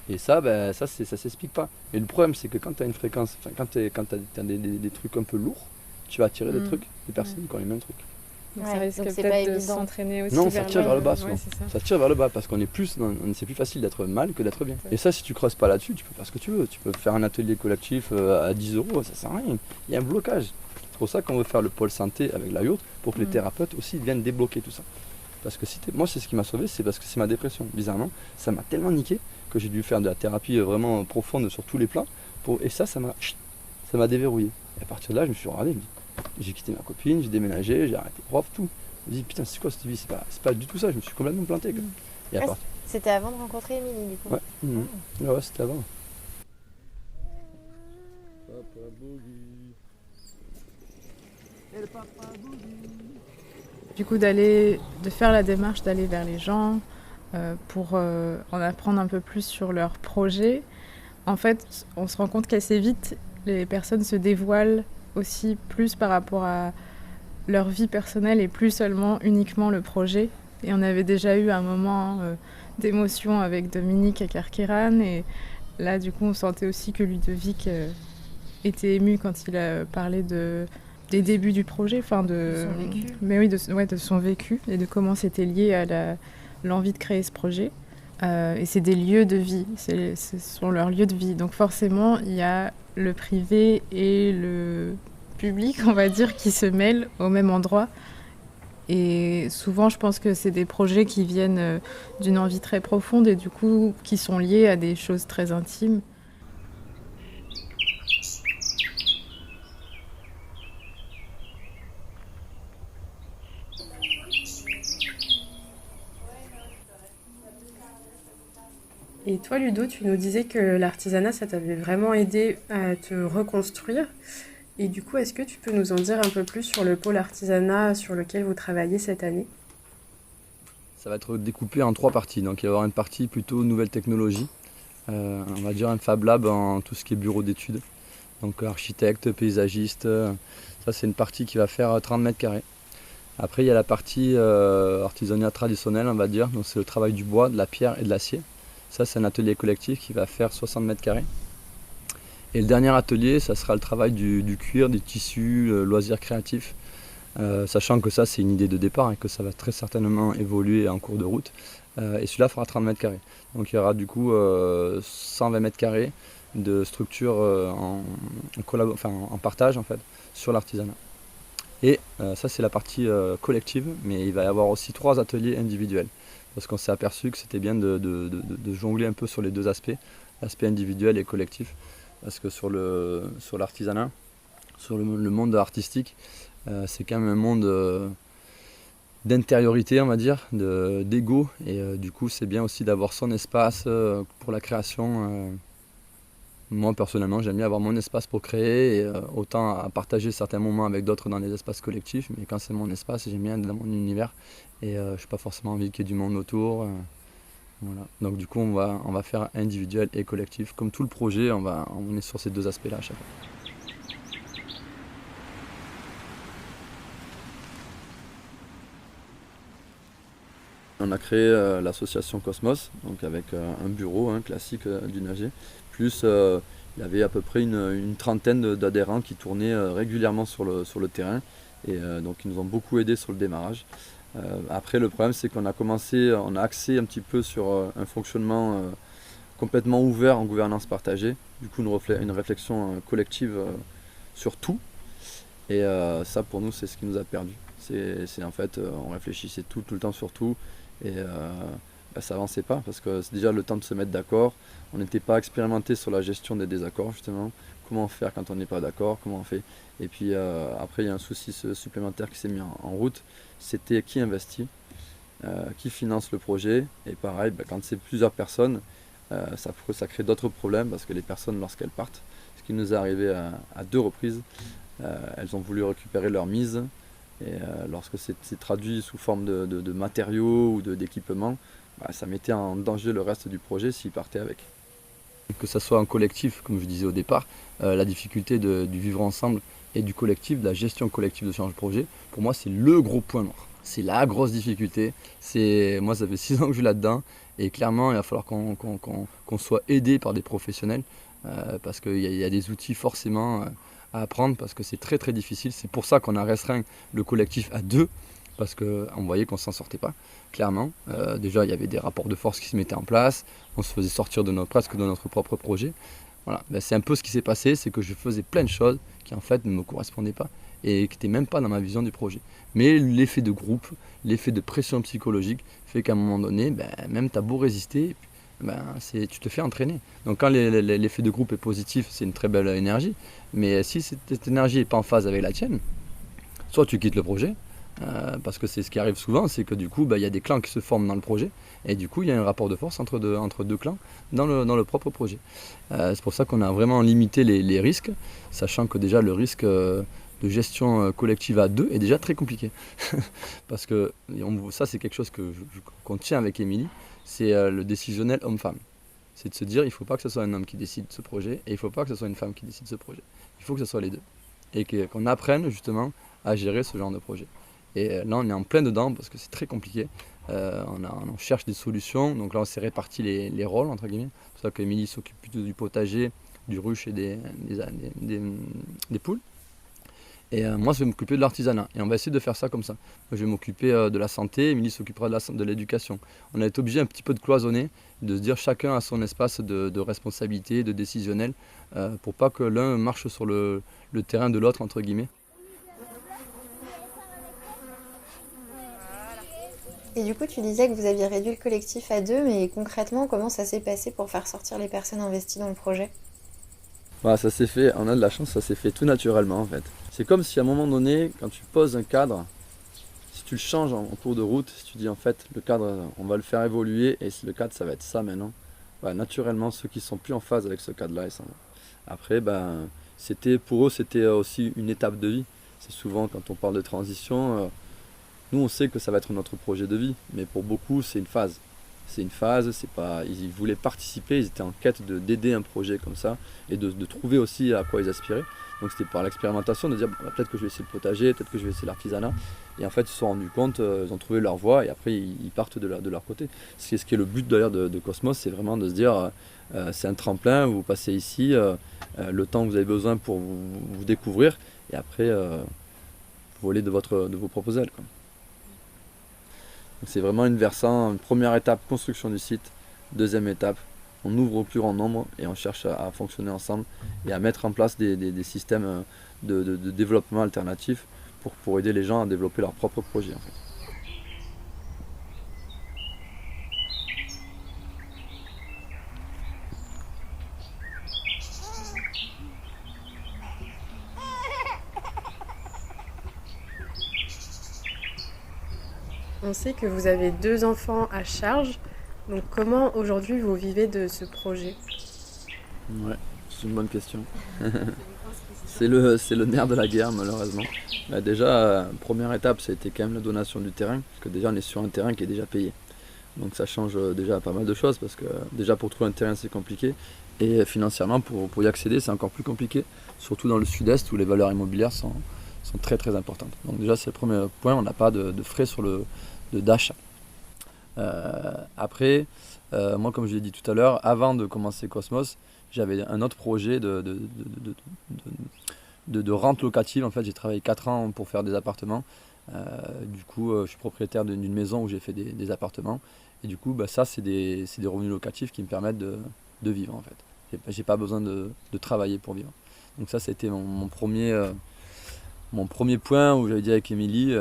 Et ça, ça s'explique pas. Et le problème, c'est que quand tu as une fréquence, quand tu as des trucs un peu lourds, tu vas attirer des trucs, des personnes qui ont les mêmes trucs. Donc ça risque peut-être de s'entraîner aussi. Non, ça tire vers le bas souvent. Ouais, ça tire vers le bas parce qu'on est c'est plus facile d'être mal que d'être bien. Et ça, si tu creuses pas là-dessus, tu peux faire ce que tu veux. Tu peux faire un atelier collectif à 10 €, ça sert à rien. Il y a un blocage. C'est pour ça qu'on veut faire le pôle santé avec la yourte pour que les thérapeutes aussi viennent débloquer tout ça. Parce que moi, c'est ce qui m'a sauvé, c'est parce que c'est ma dépression. Bizarrement, ça m'a tellement niqué que j'ai dû faire de la thérapie vraiment profonde sur tous les plans. Et ça m'a déverrouillé. Et à partir de là, je me suis regardé, j'ai quitté ma copine, j'ai déménagé, j'ai arrêté prof, tout. Je me dis putain, c'est quoi cette vie? C'est pas du tout ça, je me suis complètement planté. Et à C'était avant de rencontrer Émilie du coup. Ouais, c'était avant. Du coup, de faire la démarche d'aller vers les gens pour en apprendre un peu plus sur leurs projets. En fait, on se rend compte qu'assez vite, les personnes se dévoilent aussi plus par rapport à leur vie personnelle et plus seulement uniquement le projet. Et on avait déjà eu un moment d'émotion avec Dominique à Carqueiranne. Et là, du coup, on sentait aussi que Ludovic était ému quand il a parlé des débuts du projet, de son vécu. Mais oui, de son vécu et de comment c'était lié à l'envie de créer ce projet. Et c'est des lieux de vie, ce sont leurs lieux de vie. Donc forcément, il y a le privé et le public, on va dire, qui se mêlent au même endroit. Et souvent, je pense que c'est des projets qui viennent d'une envie très profonde et du coup, qui sont liés à des choses très intimes. Et toi, Ludo, tu nous disais que l'artisanat, ça t'avait vraiment aidé à te reconstruire. Et du coup, est-ce que tu peux nous en dire un peu plus sur le pôle artisanat sur lequel vous travaillez cette année? Ça va être découpé en 3 parties. Donc il va y avoir une partie plutôt nouvelle technologie. On va dire un Fab Lab en tout ce qui est bureau d'études. Donc architecte, paysagiste, ça c'est une partie qui va faire 30 mètres carrés. Après il y a la partie artisanat traditionnel, on va dire. Donc c'est le travail du bois, de la pierre et de l'acier. Ça c'est un atelier collectif qui va faire 60 mètres carrés. Et le dernier atelier, ça sera le travail du cuir, des tissus, loisirs créatifs. Sachant que ça c'est une idée de départ et que ça va très certainement évoluer en cours de route. Et celui-là fera 30 mètres carrés. Donc il y aura du coup 120 mètres carrés de structure en partage en fait, sur l'artisanat. Et ça c'est la partie collective, mais il va y avoir aussi 3 ateliers individuels. Parce qu'on s'est aperçu que c'était bien de jongler un peu sur les 2 aspects, l'aspect individuel et collectif. Parce que sur l'artisanat, sur le monde artistique, c'est quand même un monde d'intériorité, on va dire, d'ego. Et du coup, c'est bien aussi d'avoir son espace pour la création. Moi, personnellement, j'aime bien avoir mon espace pour créer, et autant à partager certains moments avec d'autres dans des espaces collectifs. Mais quand c'est mon espace, j'aime bien être dans mon univers. Et je n'ai pas forcément envie qu'il y ait du monde autour. Voilà. Donc du coup, on va faire individuel et collectif. Comme tout le projet, on est sur ces 2 aspects-là à chaque fois. On a créé l'association Cosmos, donc avec un bureau classique d'UNAG, plus il y avait à peu près une trentaine d'adhérents qui tournaient régulièrement sur le terrain, et donc ils nous ont beaucoup aidés sur le démarrage. Après le problème c'est qu'on a axé un petit peu sur un fonctionnement complètement ouvert en gouvernance partagée, du coup une réflexion collective sur tout, et ça pour nous c'est ce qui nous a perdu. C'est en fait on réfléchissait tout le temps sur tout, et ça avançait pas parce que c'est déjà le temps de se mettre d'accord. On n'était pas expérimenté sur la gestion des désaccords justement, comment faire quand on n'est pas d'accord, comment on fait. Et puis après il y a un souci supplémentaire qui s'est mis en route, c'était qui investit, qui finance le projet. Et pareil, quand c'est plusieurs personnes, ça crée d'autres problèmes parce que les personnes lorsqu'elles partent, ce qui nous est arrivé à 2 reprises, elles ont voulu récupérer leur mise. Et lorsque c'est traduit sous forme de matériaux ou d'équipements, ça mettait en danger le reste du projet s'ils partaient avec. Que ce soit en collectif, comme je disais au départ, la difficulté du vivre ensemble et du collectif, de la gestion collective de ce genre de projet, pour moi c'est le gros point noir. C'est la grosse difficulté. Moi ça fait 6 ans que je suis là-dedans, et clairement il va falloir qu'on soit aidé par des professionnels, parce qu'il y a des outils forcément à apprendre, parce que c'est très très difficile. C'est pour ça qu'on a restreint le collectif à 2, parce qu'on voyait qu'on ne s'en sortait pas, clairement. Déjà il y avait des rapports de force qui se mettaient en place, on se faisait sortir presque de notre propre projet. Voilà. C'est un peu ce qui s'est passé, c'est que je faisais plein de choses qui en fait ne me correspondaient pas et qui n'étaient même pas dans ma vision du projet. Mais l'effet de groupe, l'effet de pression psychologique fait qu'à un moment donné, même tu as beau résister, tu te fais entraîner. Donc quand l'effet de groupe est positif, c'est une très belle énergie, mais si cette énergie n'est pas en phase avec la tienne, soit tu quittes le projet, parce que c'est ce qui arrive souvent, c'est que du coup il y a des clans qui se forment dans le projet, et du coup il y a un rapport de force entre deux clans dans le propre projet. C'est pour ça qu'on a vraiment limité les risques, sachant que déjà le risque de gestion collective à 2 est déjà très compliqué. Parce que ça c'est quelque chose qu'on tient avec Émilie, c'est le décisionnel homme-femme. C'est de se dire il ne faut pas que ce soit un homme qui décide ce projet, et il ne faut pas que ce soit une femme qui décide ce projet. Il faut que ce soit les 2. Et qu'on apprenne justement à gérer ce genre de projet. Et là on est en plein dedans parce que c'est très compliqué. On cherche des solutions, donc là on s'est réparti les rôles entre guillemets. C'est pour ça qu'Émilie s'occupe plutôt du potager, du ruche et des poules. Et moi je vais m'occuper de l'artisanat, et on va essayer de faire ça comme ça. Moi, je vais m'occuper de la santé, Émilie s'occupera de l'éducation. On a été obligé un petit peu de cloisonner, de se dire chacun a son espace de responsabilité, de décisionnel, pour pas que l'un marche sur le terrain de l'autre entre guillemets. Et du coup, tu disais que vous aviez réduit le collectif à 2, mais concrètement, comment ça s'est passé pour faire sortir les personnes investies dans le projet? Ça s'est fait, on a de la chance, ça s'est fait tout naturellement en fait. C'est comme si à un moment donné, quand tu poses un cadre, si tu le changes en cours de route, si tu dis en fait le cadre, on va le faire évoluer, et le cadre ça va être ça maintenant, naturellement, ceux qui sont plus en phase avec ce cadre-là, ils s'en vont. Après, pour eux, c'était aussi une étape de vie. C'est souvent, quand on parle de transition, nous, on sait que ça va être notre projet de vie, mais pour beaucoup, c'est une phase. C'est une phase, ils voulaient participer, ils étaient en quête d'aider un projet comme ça, et de trouver aussi à quoi ils aspiraient. Donc c'était par l'expérimentation, de dire peut-être que je vais essayer le potager, peut-être que je vais essayer l'artisanat. Et en fait, ils se sont rendus compte, ils ont trouvé leur voie, et après, ils partent de leur côté. Ce qui est le but d'ailleurs de Cosmos, c'est vraiment de se dire, c'est un tremplin, vous passez ici, le temps que vous avez besoin pour vous découvrir, et après, voler de vos propres ailes, quoi. Donc c'est vraiment une première étape, construction du site, deuxième étape, on ouvre au plus grand nombre et on cherche à fonctionner ensemble et à mettre en place des systèmes de développement alternatifs pour aider les gens à développer leurs propres projets, en fait. On sait que vous avez 2 enfants à charge, donc comment aujourd'hui vous vivez de ce projet? Ouais, c'est une bonne question. C'est le nerf de la guerre, malheureusement. Déjà, première étape, ça a été quand même la donation du terrain, parce que déjà on est sur un terrain qui est déjà payé. Donc ça change déjà pas mal de choses, parce que déjà pour trouver un terrain c'est compliqué, et financièrement pour y accéder c'est encore plus compliqué, surtout dans le sud-est où les valeurs immobilières sont très très importantes. Donc déjà c'est le premier point, on n'a pas de frais d'achat. Après, moi comme je l'ai dit tout à l'heure, avant de commencer Cosmos, j'avais un autre projet de rente locative. En fait, j'ai travaillé 4 ans pour faire des appartements. Du coup, je suis propriétaire d'une maison où j'ai fait des appartements. Et du coup, ça, c'est des revenus locatifs qui me permettent de vivre, en fait. J'ai pas besoin de travailler pour vivre. Donc ça, c'était mon premier point où j'avais dit avec Émilie,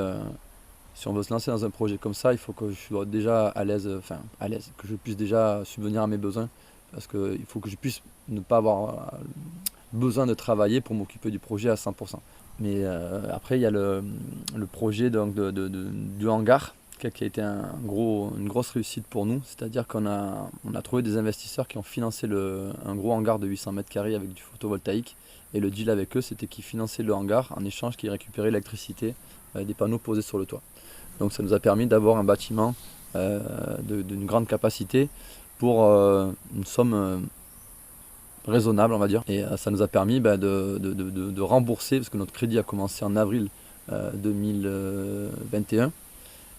si on veut se lancer dans un projet comme ça, il faut que je sois déjà à l'aise, que je puisse déjà subvenir à mes besoins. Parce qu'il faut que je puisse ne pas avoir besoin de travailler pour m'occuper du projet à 100%. Mais après, il y a le projet donc, du hangar qui a été une grosse réussite pour nous. C'est-à-dire qu'on a trouvé des investisseurs qui ont financé un gros hangar de 800 mètres carrés avec du photovoltaïque. Et le deal avec eux, c'était qu'ils finançaient le hangar en échange qu'ils récupéraient l'électricité des panneaux posés sur le toit. Donc ça nous a permis d'avoir un bâtiment d'une grande capacité pour une somme raisonnable, on va dire. Et ça nous a permis de rembourser, parce que notre crédit a commencé en avril 2021.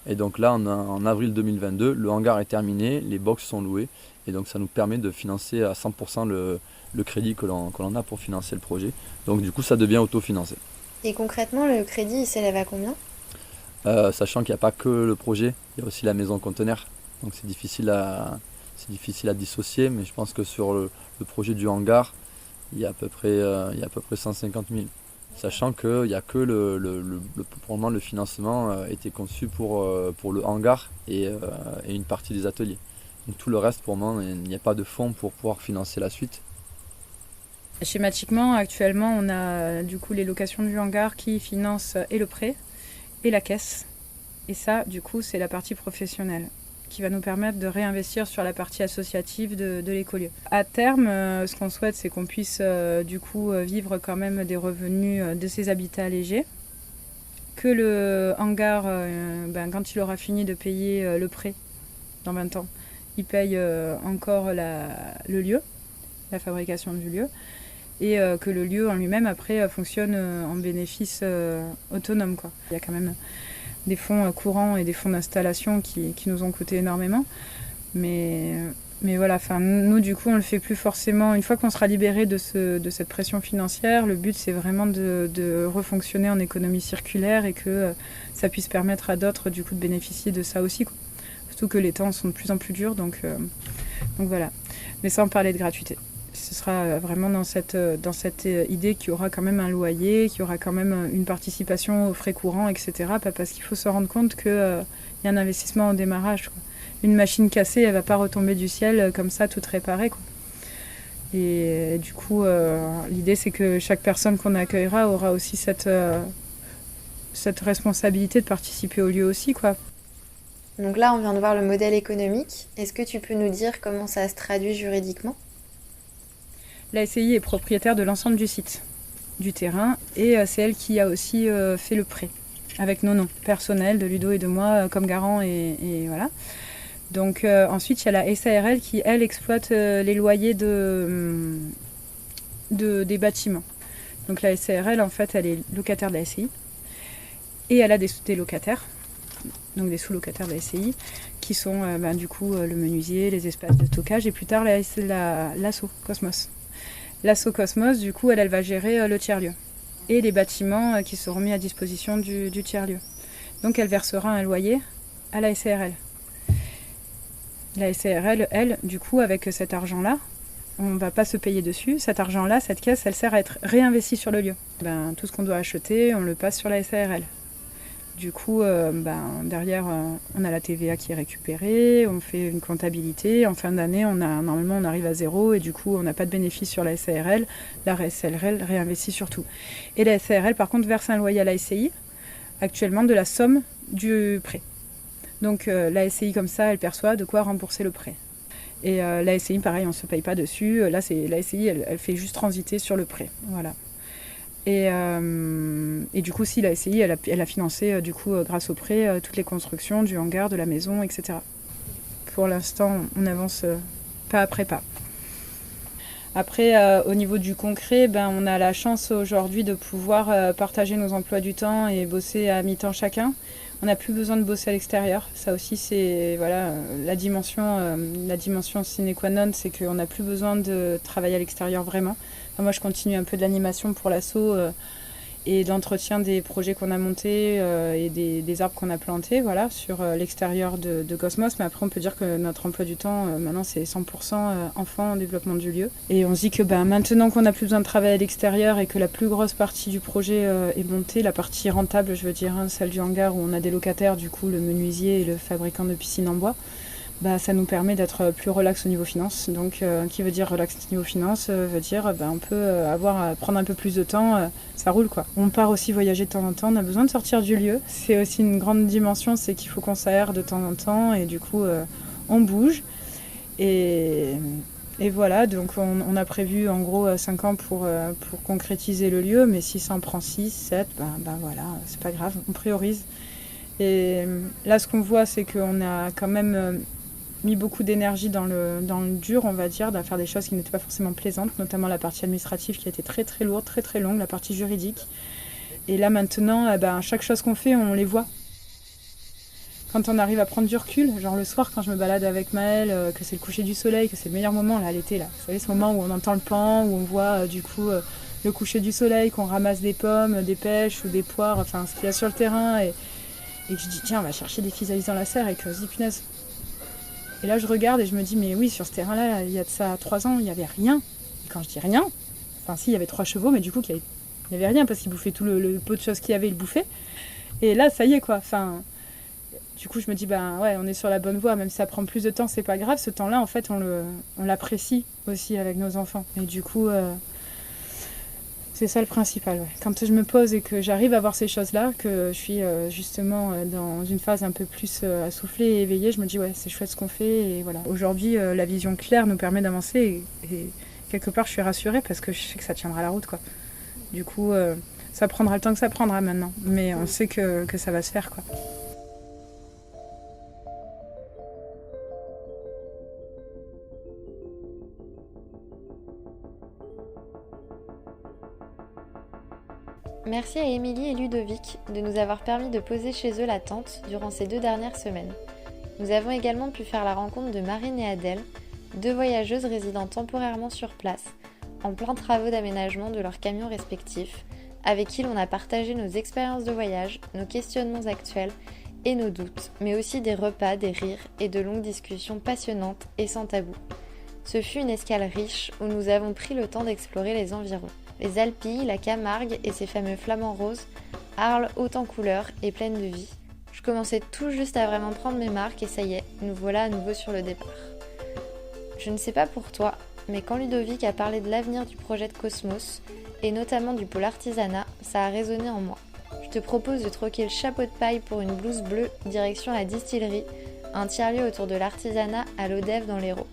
Et donc là, en avril 2022, le hangar est terminé, les box sont louées. Et donc ça nous permet de financer à 100% le crédit que l'on a pour financer le projet. Donc du coup, ça devient autofinancé. Et concrètement, le crédit, il s'élève à combien ? Sachant qu'il n'y a pas que le projet, il y a aussi la maison conteneur. Donc c'est difficile à dissocier, mais je pense que sur le projet du hangar, il y a à peu près 150 000. Sachant qu'il n'y a que pour le moment, le financement était conçu pour le hangar et une partie des ateliers. Donc tout le reste, pour le moment, il n'y a pas de fonds pour pouvoir financer la suite. Schématiquement, actuellement, on a du coup les locations du hangar qui financent et le prêt et la caisse. Et ça, du coup, c'est la partie professionnelle qui va nous permettre de réinvestir sur la partie associative de l'écolieu. À terme, ce qu'on souhaite, c'est qu'on puisse du coup vivre quand même des revenus de ces habitats allégés, que le hangar, quand il aura fini de payer le prêt dans 20 ans, il paye encore le lieu, la fabrication du lieu, et que le lieu en lui-même après fonctionne en bénéfice autonome, quoi. Il y a quand même des fonds courants et des fonds d'installation qui nous ont coûté énormément. Mais voilà, nous du coup on le fait plus forcément. Une fois qu'on sera libéré de cette pression financière, le but c'est vraiment de refonctionner en économie circulaire et que ça puisse permettre à d'autres du coup de bénéficier de ça aussi, quoi. Surtout que les temps sont de plus en plus durs, donc voilà. Mais sans parler de gratuité. Ce sera vraiment dans cette idée qu'il y aura quand même un loyer, qu'il y aura quand même une participation aux frais courants, etc. Parce qu'il faut se rendre compte qu'il y a un investissement au démarrage, quoi. Une machine cassée, elle ne va pas retomber du ciel comme ça, toute réparée, quoi. Et du coup, l'idée, c'est que chaque personne qu'on accueillera aura aussi cette responsabilité de participer au lieu aussi, quoi. Donc là, on vient de voir le modèle économique. Est-ce que tu peux nous dire comment ça se traduit juridiquement ? La SCI est propriétaire de l'ensemble du site, du terrain, et c'est elle qui a aussi fait le prêt, avec nos noms personnels de Ludo et de moi comme garant, et voilà. Donc ensuite, il y a la SARL qui, elle, exploite les loyers des bâtiments. Donc la SARL, en fait, elle est locataire de la SCI, et elle a des locataires, donc des sous-locataires de la SCI, qui sont du coup le menuisier, les espaces de stockage, et plus tard l'ASSO Cosmos. L'ASSO Cosmos, du coup, elle va gérer le tiers-lieu et les bâtiments qui seront mis à disposition du tiers-lieu. Donc elle versera un loyer à la SARL. La SARL, elle, du coup, avec cet argent-là, on ne va pas se payer dessus. Cet argent-là, cette caisse, elle sert à être réinvestie sur le lieu. Tout ce qu'on doit acheter, on le passe sur la SARL. Du coup, derrière, on a la TVA qui est récupérée, on fait une comptabilité. En fin d'année, normalement, on arrive à 0 et du coup, on n'a pas de bénéfice sur la SARL. La SARL réinvestit sur tout. Et la SARL, par contre, verse un loyer à la SCI, actuellement de la somme du prêt. Donc, la SCI, comme ça, elle perçoit de quoi rembourser le prêt. Et la SCI, pareil, on ne se paye pas dessus. Là, la SCI, elle fait juste transiter sur le prêt. Voilà. Et du coup, si la SCI, elle a financé, grâce au prêt, toutes les constructions du hangar, de la maison, etc. Pour l'instant, on avance pas après pas. Après, au niveau du concret, on a la chance aujourd'hui de pouvoir partager nos emplois du temps et bosser à mi-temps chacun. On n'a plus besoin de bosser à l'extérieur. Ça aussi, c'est la dimension sine qua non, c'est qu'on n'a plus besoin de travailler à l'extérieur vraiment. Moi, je continue un peu de l'animation pour l'asso et de l'entretien des projets qu'on a montés et des arbres qu'on a plantés, voilà, sur l'extérieur de Cosmos. Mais après, on peut dire que notre emploi du temps, maintenant, c'est 100% enfant en développement du lieu. Et on se dit que maintenant qu'on n'a plus besoin de travailler à l'extérieur et que la plus grosse partie du projet est montée, la partie rentable, je veux dire, celle du hangar où on a des locataires, du coup, le menuisier et le fabricant de piscines en bois, ça nous permet d'être plus relax au niveau finance. Donc, qui veut dire relax au niveau finance, veut dire on peut prendre un peu plus de temps, ça roule quoi. On part aussi voyager de temps en temps, on a besoin de sortir du lieu. C'est aussi une grande dimension, c'est qu'il faut qu'on s'aère de temps en temps et du coup, on bouge. Et voilà, donc on a prévu en gros 5 ans pour concrétiser le lieu, mais si ça en prend 6, 7, voilà, c'est pas grave, on priorise. Et là, ce qu'on voit, c'est qu'on a quand même mis beaucoup d'énergie dans le dur, on va dire, à faire des choses qui n'étaient pas forcément plaisantes, notamment la partie administrative qui a été très très lourde, très très longue, la partie juridique. Et là maintenant, chaque chose qu'on fait, on les voit. Quand on arrive à prendre du recul, genre le soir quand je me balade avec Maëlle, que c'est le coucher du soleil, que c'est le meilleur moment là, l'été là. Vous savez, ce moment où on entend le paon, où on voit le coucher du soleil, qu'on ramasse des pommes, des pêches ou des poires, enfin ce qu'il y a sur le terrain, et que je dis tiens, on va chercher des physalis dans la serre, et que je dis punaise. Et là, je regarde et je me dis, mais oui, sur ce terrain-là, il y a de ça 3 ans, il n'y avait rien. Et quand je dis rien, il y avait 3 chevaux, mais du coup, il n'y avait rien parce qu'ils bouffaient tout le pot de choses qu'il y avait, ils le bouffaient. Et là, ça y est, quoi. Du coup, je me dis, on est sur la bonne voie, même si ça prend plus de temps, c'est pas grave. Ce temps-là, en fait, on l'apprécie aussi avec nos enfants. Et du coup, c'est ça le principal. Ouais. Quand je me pose et que j'arrive à voir ces choses-là, que je suis justement dans une phase un peu plus assoufflée et éveillée, je me dis ouais, c'est chouette ce qu'on fait. Et voilà. Aujourd'hui, la vision claire nous permet d'avancer et quelque part, je suis rassurée parce que je sais que ça tiendra la route, quoi. Du coup, ça prendra le temps que ça prendra maintenant, mais on sait que ça va se faire, quoi. Merci à Émilie et Ludovic de nous avoir permis de poser chez eux la tente durant ces 2 dernières semaines. Nous avons également pu faire la rencontre de Marine et Adèle, 2 voyageuses résidant temporairement sur place, en plein travaux d'aménagement de leurs camions respectifs, avec qui l'on a partagé nos expériences de voyage, nos questionnements actuels et nos doutes, mais aussi des repas, des rires et de longues discussions passionnantes et sans tabou. Ce fut une escale riche où nous avons pris le temps d'explorer les environs. Les Alpilles, la Camargue et ses fameux flamants roses, Arles haute en couleurs et pleine de vie. Je commençais tout juste à vraiment prendre mes marques et ça y est, nous voilà à nouveau sur le départ. Je ne sais pas pour toi, mais quand Ludovic a parlé de l'avenir du projet de Cosmos, et notamment du pôle artisanat, ça a résonné en moi. Je te propose de troquer le chapeau de paille pour une blouse bleue direction la distillerie, un tiers-lieu autour de l'artisanat à l'Odève dans l'Hérault.